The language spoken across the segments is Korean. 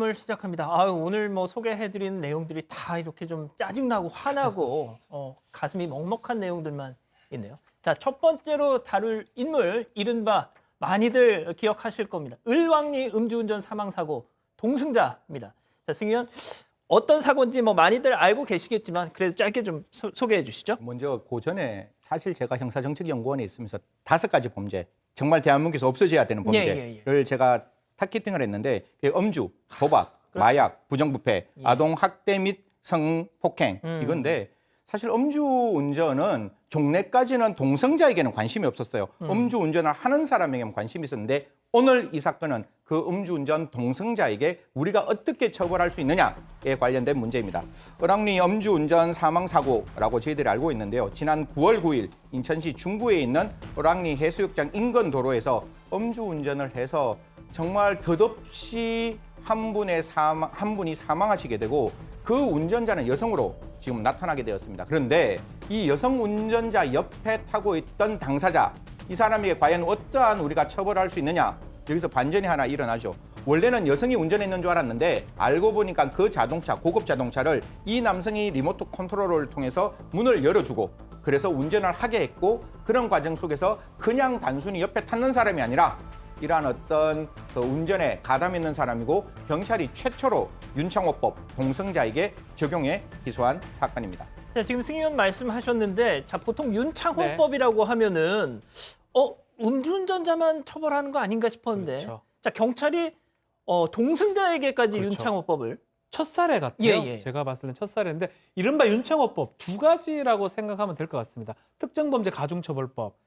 을 시작합니다. 오늘 뭐 소개해드리는 내용들이 다 이렇게 좀 짜증나고 화나고 가슴이 먹먹한 내용들만 있네요. 자, 첫 번째로 다룰 인물 이른바 많이들 기억하실 겁니다. 을왕리 음주운전 사망사고 동승자입니다. 자, 승 의원 어떤 사고인지 뭐 많이들 알고 계시겠지만 그래도 짧게 좀 소개해 주시죠. 먼저 그 전에 사실 제가 형사정책연구원에 있으면서 5가지 범죄, 정말 대한민국에서 없어져야 되는 범죄를 제가 타겟팅을 했는데 음주, 도박, 그렇죠. 마약, 부정부패, 아동 학대 및 성폭행 이건데 사실 음주운전은 종래까지는 동성자에게는 관심이 없었어요. 음주운전을 하는 사람에게는 관심이 있었는데 오늘 이 사건은 그 음주운전 동성자에게 우리가 어떻게 처벌할 수 있느냐에 관련된 문제입니다. 을왕리 음주운전 사망사고라고 저희들이 알고 있는데요. 지난 9월 9일 인천시 중구에 있는 을왕리 해수욕장 인근 도로에서 음주운전을 해서 정말 덧없이 한 분이 사망하시게 되고 그 운전자는 여성으로 지금 나타나게 되었습니다. 그런데 이 여성 운전자 옆에 타고 있던 당사자, 이 사람에게 과연 어떠한 우리가 처벌할 수 있느냐? 여기서 반전이 하나 일어나죠. 원래는 여성이 운전했는 줄 알았는데 알고 보니까 그 자동차, 고급 자동차를 이 남성이 리모트 컨트롤을 통해서 문을 열어주고 그래서 운전을 하게 했고 그런 과정 속에서 그냥 단순히 옆에 탔는 사람이 아니라 이러한 어떤 그 운전에 가담 있는 사람이고 경찰이 최초로 윤창호법 동성자에게 적용해 기소한 사건입니다. 자, 지금 승 의원 말씀하셨는데 자, 보통 윤창호법이라고 하면은 음주운전자만 처벌하는 거 아닌가 싶었는데 그렇죠. 자, 경찰이 동승자에게까지 그렇죠. 윤창호법을 첫사례 같아요. 예. 제가 봤을 땐 첫사례인데 이른바 윤창호법 2가지라고 생각하면 될 것 같습니다. 특정범죄 가중처벌법,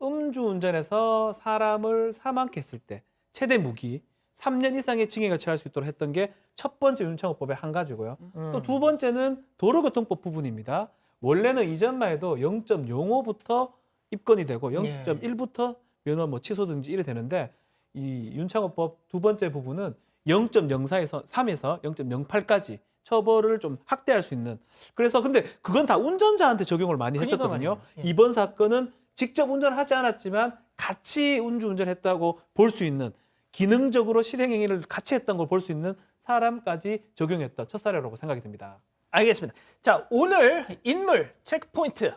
음주운전에서 사람을 사망케 했을 때 최대 무기 3년 이상의 징역을 처할 수 있도록 했던 게 첫 번째 윤창호법의 한 가지고요. 또 두 번째는 도로교통법 부분입니다. 원래는 이전만 해도 0.05부터 입건이 되고 0.1부터 면허 취소든지 이래 되는데 이 윤창호법 두 번째 부분은 0.04에서 3에서 0.08까지 처벌을 좀 확대할 수 있는. 그래서 근데 그건 다 운전자한테 적용을 많이 했었거든요. 이번 사건은 직접 운전하지 않았지만 같이 음주운전했다고 볼 수 있는 기능적으로 실행행위를 같이 했던 걸 볼 수 있는 사람까지 적용했던 첫 사례라고 생각이 듭니다. 알겠습니다. 자, 오늘 인물 체크포인트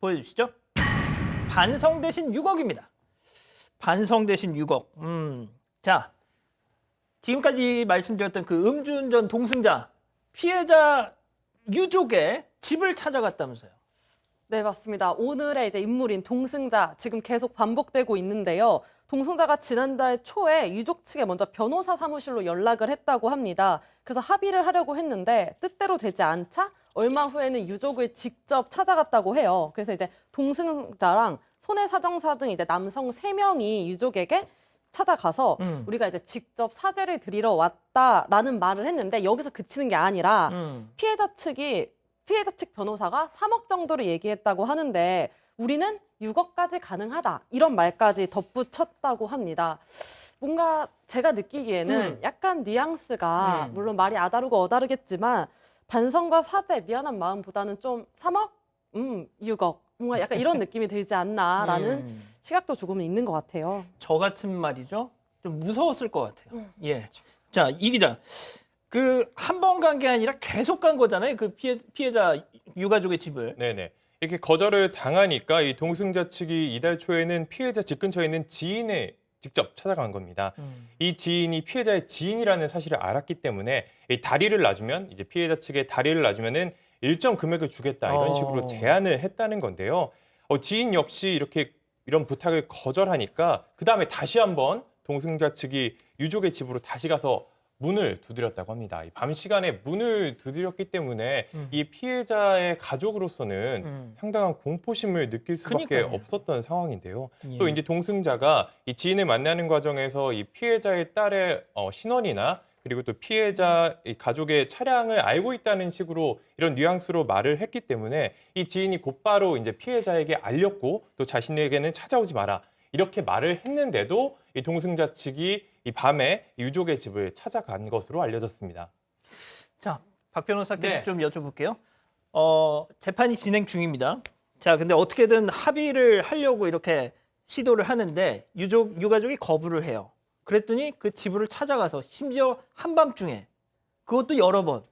보여주시죠. 반성 대신 6억입니다. 반성 대신 6억. 자, 지금까지 말씀드렸던 그 음주운전 동승자 피해자 유족의 집을 찾아갔다면서요. 네, 맞습니다. 오늘의 이제 인물인 동승자 지금 계속 반복되고 있는데요. 동승자가 지난달 초에 유족 측에 먼저 변호사 사무실로 연락을 했다고 합니다. 그래서 합의를 하려고 했는데 뜻대로 되지 않자 얼마 후에는 유족을 직접 찾아갔다고 해요. 그래서 이제 동승자랑 손해사정사 등 이제 남성 3명이 유족에게 찾아가서 우리가 이제 직접 사죄를 드리러 왔다라는 말을 했는데 여기서 그치는 게 아니라 피해자 측 변호사가 3억 정도를 얘기했다고 하는데 우리는 6억까지 가능하다 이런 말까지 덧붙였다고 합니다. 뭔가 제가 느끼기에는 약간 뉘앙스가 물론 말이 아다르고 어다르겠지만 반성과 사죄, 미안한 마음보다는 좀 3억? 6억. 뭔가 약간 이런 느낌이 들지 않나라는 시각도 조금은 있는 것 같아요. 저 같은 말이죠. 좀 무서웠을 것 같아요. 예. 자, 이 기자. 그 한 번 간 게 아니라 계속 간 거잖아요. 그 피해자 유가족의 집을. 네네. 이렇게 거절을 당하니까 이 동승자 측이 이달 초에는 피해자 집 근처에 있는 지인에 직접 찾아간 겁니다. 이 지인이 피해자의 지인이라는 사실을 알았기 때문에 이 다리를 놔주면 이제 피해자 측에 다리를 놔주면은 일정 금액을 주겠다 이런 식으로 제안을 했다는 건데요. 지인 역시 이런 부탁을 거절하니까 그 다음에 다시 한번 동승자 측이 유족의 집으로 다시 가서 문을 두드렸다고 합니다. 밤 시간에 문을 두드렸기 때문에 이 피해자의 가족으로서는 상당한 공포심을 느낄 수밖에 없었던 상황인데요. 또 이제 동승자가 이 지인을 만나는 과정에서 이 피해자의 딸의 신원이나 그리고 또 피해자 이 가족의 차량을 알고 있다는 식으로 이런 뉘앙스로 말을 했기 때문에 이 지인이 곧바로 이제 피해자에게 알렸고 또 자신에게는 찾아오지 마라. 이렇게 말을 했는데도 이 동승자 측이 이 밤에 유족의 집을 찾아간 것으로 알려졌습니다. 자, 박 변호사께 좀 여쭤볼게요. 재판이 진행 중입니다. 자, 근데 어떻게든 합의를 하려고 이렇게 시도를 하는데 유가족이 거부를 해요. 그랬더니 그 지부를 찾아가서 심지어 한밤중에 그것도 여러 번.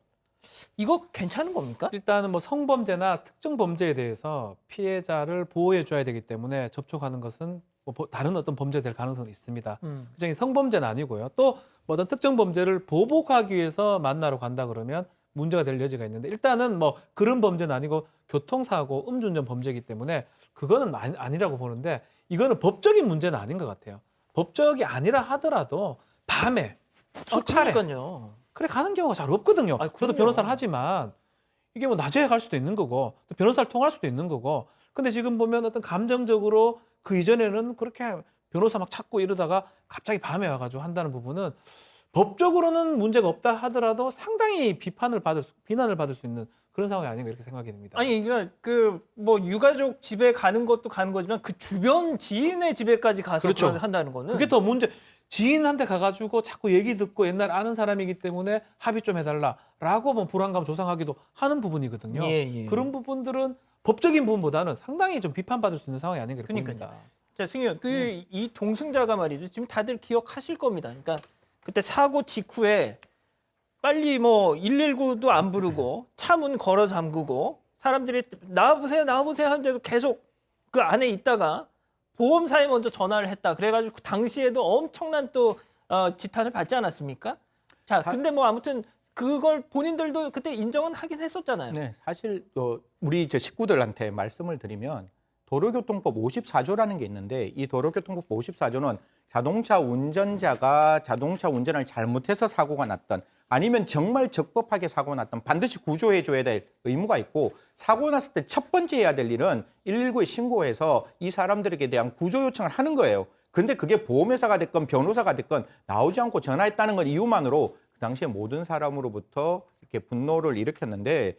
이거 괜찮은 겁니까? 일단은 뭐 성범죄나 특정 범죄에 대해서 피해자를 보호해 줘야 되기 때문에 접촉하는 것은 뭐 다른 어떤 범죄가 될 가능성은 있습니다. 그중에 성범죄는 아니고요. 또 뭐 어떤 특정 범죄를 보복하기 위해서 만나러 간다 그러면 문제가 될 여지가 있는데 일단은 뭐 그런 범죄는 아니고 교통사고, 음주운전 범죄이기 때문에 그거는 아니라고 보는데 이거는 법적인 문제는 아닌 것 같아요. 법적이 아니라 하더라도 밤에 수차례 그러니까요. 그래 가는 경우가 잘 없거든요. 아이, 저도 그럼요. 변호사를 하지만 이게 뭐 낮에 갈 수도 있는 거고 또 변호사를 통할 수도 있는 거고 근데 지금 보면 어떤 감정적으로 그 이전에는 그렇게 변호사 막 찾고 이러다가 갑자기 밤에 와가지고 한다는 부분은 법적으로는 문제가 없다 하더라도 상당히 비난을 받을 수 있는 그런 상황이 아닌가 이렇게 생각이 됩니다. 아니 그러니까 그 뭐 유가족 집에 가는 것도 가는 거지만 그 주변 지인의 집에까지 가서 그렇죠. 그걸 한다는 거는 그게 더 문제. 지인한테 가가지고 자꾸 얘기 듣고 옛날 아는 사람이기 때문에 합의 좀 해달라라고 뭐 불안감 조성하기도 하는 부분이거든요. 예. 그런 부분들은 법적인 부분보다는 상당히 좀 비판받을 수 있는 상황이 아닌가 그러니까요. 보입니다. 자, 승희 의원, 이 동승자가 말이죠. 지금 다들 기억하실 겁니다. 그러니까 그때 사고 직후에 빨리 뭐 119도 안 부르고 차 문 걸어 잠그고 사람들이 나와보세요 하는데도 계속 그 안에 있다가 보험사에 먼저 전화를 했다. 그래가지고 그 당시에도 엄청난 또 지탄을 받지 않았습니까? 자, 근데 뭐 아무튼 그걸 본인들도 그때 인정은 하긴 했었잖아요. 네, 사실 우리 식구들한테 말씀을 드리면 도로교통법 54조라는 게 있는데 이 도로교통법 54조는 자동차 운전자가 자동차 운전을 잘못해서 사고가 났던 아니면 정말 적법하게 사고가 났던 반드시 구조해 줘야 될 의무가 있고 사고 났을 때 첫 번째 해야 될 일은 119에 신고해서 이 사람들에게 대한 구조 요청을 하는 거예요. 근데 그게 보험회사가 됐건 변호사가 됐건 나오지 않고 전화했다는 것 이유만으로 그 당시에 모든 사람으로부터 이렇게 분노를 일으켰는데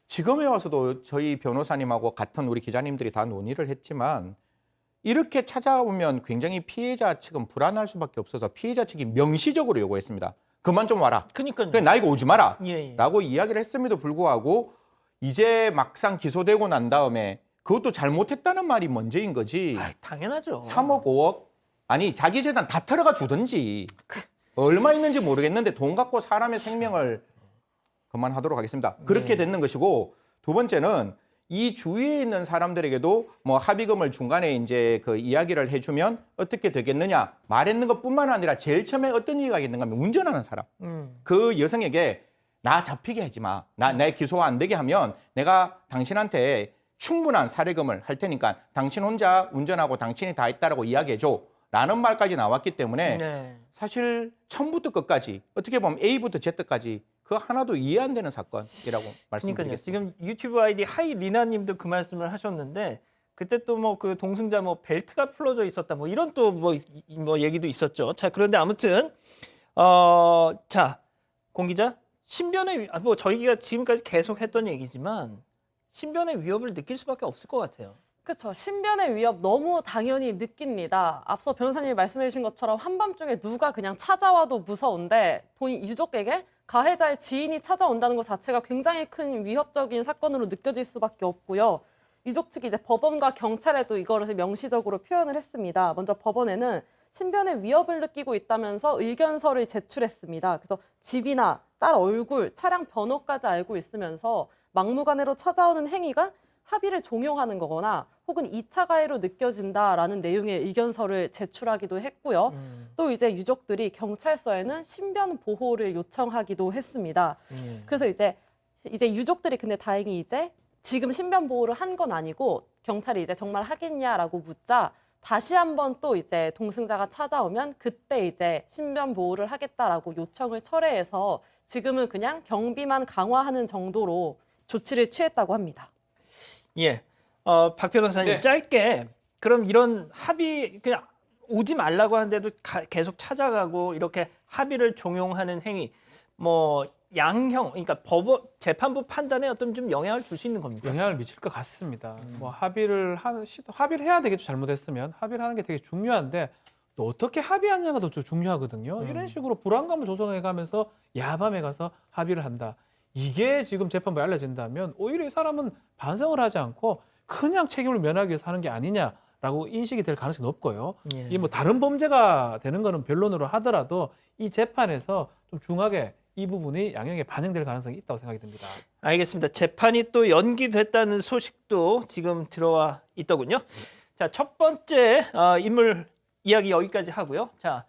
지금에 와서도 저희 변호사님하고 같은 우리 기자님들이 다 논의를 했지만 이렇게 찾아오면 굉장히 피해자 측은 불안할 수밖에 없어서 피해자 측이 명시적으로 요구했습니다. 그만 좀 와라. 그러니까요. 그래, 나 이거 오지 마라. 예. 라고 이야기를 했음에도 불구하고 이제 막상 기소되고 난 다음에 그것도 잘못했다는 말이 먼저인 거지. 아, 당연하죠. 3억, 5억? 아니 자기 재산 다 털어가 주든지 얼마 있는지 모르겠는데 돈 갖고 사람의 생명을 그만하도록 하겠습니다. 그렇게 됐는 것이고 두 번째는 이 주위에 있는 사람들에게도 뭐 합의금을 중간에 이제 그 이야기를 해주면 어떻게 되겠느냐 말했는 것뿐만 아니라 제일 처음에 어떤 얘기가 있는가 하면 운전하는 사람 그 여성에게 나 잡히게 하지 마. 내 기소가 안 되게 하면 내가 당신한테 충분한 사례금을 할 테니까 당신 혼자 운전하고 당신이 다 했다라고 이야기해줘. 라는 말까지 나왔기 때문에 네. 사실 처음부터 끝까지 어떻게 보면 A부터 Z까지 그 하나도 이해 안 되는 사건이라고 그러니까요. 말씀드리겠습니다. 지금 유튜브 아이디 하이리나님도 그 말씀을 하셨는데 그때 또 뭐 그 동승자 뭐 벨트가 풀어져 있었다 뭐 이런 또 뭐 얘기도 있었죠. 자 그런데 아무튼 자 공 기자 신변의 뭐 저희가 지금까지 계속 했던 얘기지만 신변의 위협을 느낄 수밖에 없을 것 같아요. 그렇죠. 신변의 위협 너무 당연히 느낍니다. 앞서 변호사님이 말씀해 주신 것처럼 한밤중에 누가 그냥 찾아와도 무서운데 본인 유족에게 가해자의 지인이 찾아온다는 것 자체가 굉장히 큰 위협적인 사건으로 느껴질 수밖에 없고요. 유족 측이 이제 법원과 경찰에도 이거를 명시적으로 표현을 했습니다. 먼저 법원에는 신변의 위협을 느끼고 있다면서 의견서를 제출했습니다. 그래서 집이나 딸 얼굴, 차량 번호까지 알고 있으면서 막무가내로 찾아오는 행위가 합의를 종용하는 거거나 혹은 2차 가해로 느껴진다라는 내용의 의견서를 제출하기도 했고요. 또 이제 유족들이 경찰서에는 신변 보호를 요청하기도 했습니다. 그래서 이제 유족들이 근데 다행히 이제 지금 신변 보호를 한 건 아니고 경찰이 이제 정말 하겠냐라고 묻자 다시 한번 또 이제 동승자가 찾아오면 그때 이제 신변 보호를 하겠다라고 요청을 철회해서 지금은 그냥 경비만 강화하는 정도로 조치를 취했다고 합니다. 예, 박 변호사님 네. 짧게 그럼 이런 합의 그냥 오지 말라고 하는데도 계속 찾아가고 이렇게 합의를 종용하는 행위 뭐 양형 그러니까 법원 재판부 판단에 어떤 좀 영향을 줄 수 있는 겁니까? 영향을 미칠 것 같습니다. 뭐 합의를 해야 되겠죠. 잘못했으면 합의를 하는 게 되게 중요한데 또 어떻게 합의하느냐가 더 중요하거든요. 이런 식으로 불안감을 조성해가면서 야밤에 가서 합의를 한다. 이게 지금 재판부에 알려진다면 오히려 이 사람은 반성을 하지 않고 그냥 책임을 면하기 위해서 하는 게 아니냐라는 라고 인식이 될 가능성이 높고요. 예. 이게 뭐 다른 범죄가 되는 거는 변론으로 하더라도 이 재판에서 좀 중하게 이 부분이 양형에 반영될 가능성이 있다고 생각이 듭니다. 알겠습니다. 재판이 또 연기됐다는 소식도 지금 들어와 있더군요. 자, 첫 번째 인물 이야기 여기까지 하고요. 자,